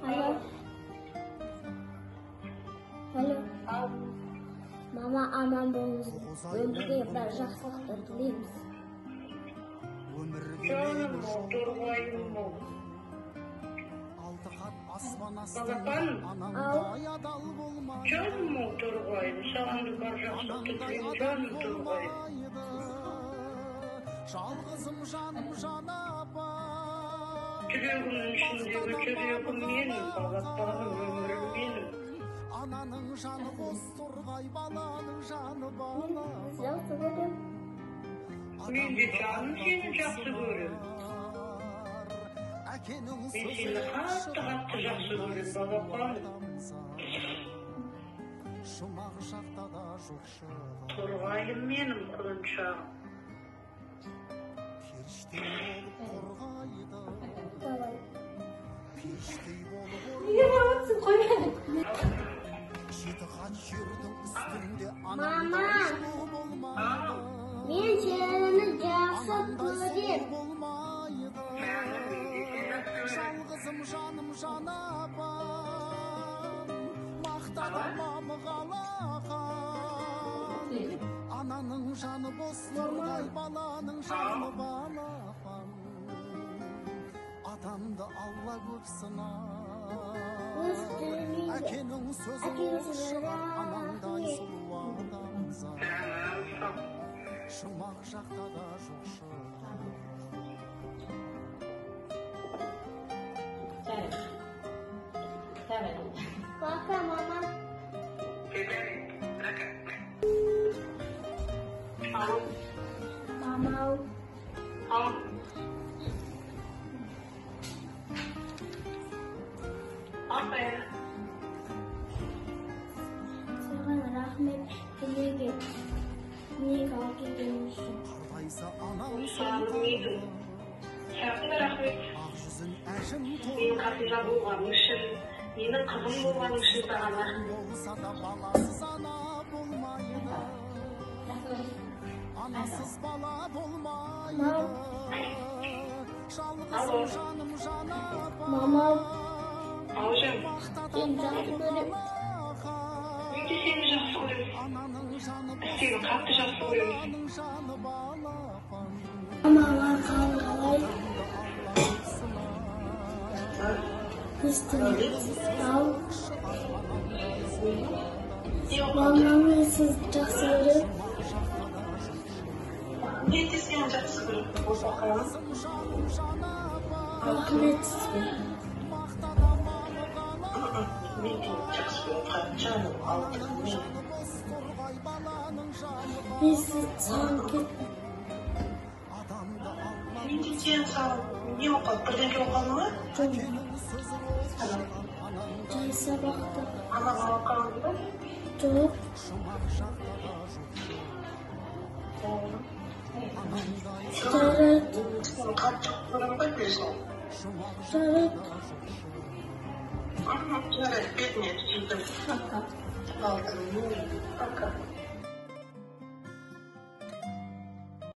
Alo. Alo. Mama aman bolunuz. Ömürde bir жақсылықтар тілейміз. Canım o, durmayım o. Balapan, canım o durmayım. Sana da bir жақсылық тілейim, canım durmayım. Yüreğimin içindeki yüreğim benim, balapanım ömrüm benim. Ananın canı boz turgay, balanın canı bala. Ben de canım seni жақсы көрем. Ben seni қатты жақсы көрем, балапан. Turgayım benim kılınçağım. Niye yapsın koymadım? Mama. Men seni жақсы көрем. Жалғызым жаным жанапам, мақтанамам қалақан. Ананың жаны бос нұрдай, баланың жаны балапан. Адамды Алла көп сынар, әкенің сөзі оқшыған, анаңдай сұлу адамзат. Шумақ жақта да жоқ шығар. Пока, мама. Мама. Aferin. Sana rahmet dileyim. Niye kalk ediyorsun? Sağlığıydım. Sana da rahmet. Benim kasımda bulmanın için, benim kızım bulmanın için sana rahmet. Anasız bala bulmayı. Alo. Mama. Hocam. Seni жақсы көрем. Ben de seni жақсы көрем. Seni қатты жақсы көрем. Mamaға қалай? Естімейсіз ау. Маманы сіз жақсы көрем. Ben de seni жақсы көрем. Рахмет сізге. Ben de жақсы көрем. Canım altın benim. Мен сіз саған кеттім. Ben de seni sağ не болып қалды? Бірдеңке болып қалды ма? Жоқ. Жай сабақты. Анаға алып қалды ба? Жоқ. Жарайды. Сені қатты көрем ғой өзің. Жарайды. Жарайды, бетіне түйдім. Пока. Алдым. Пока.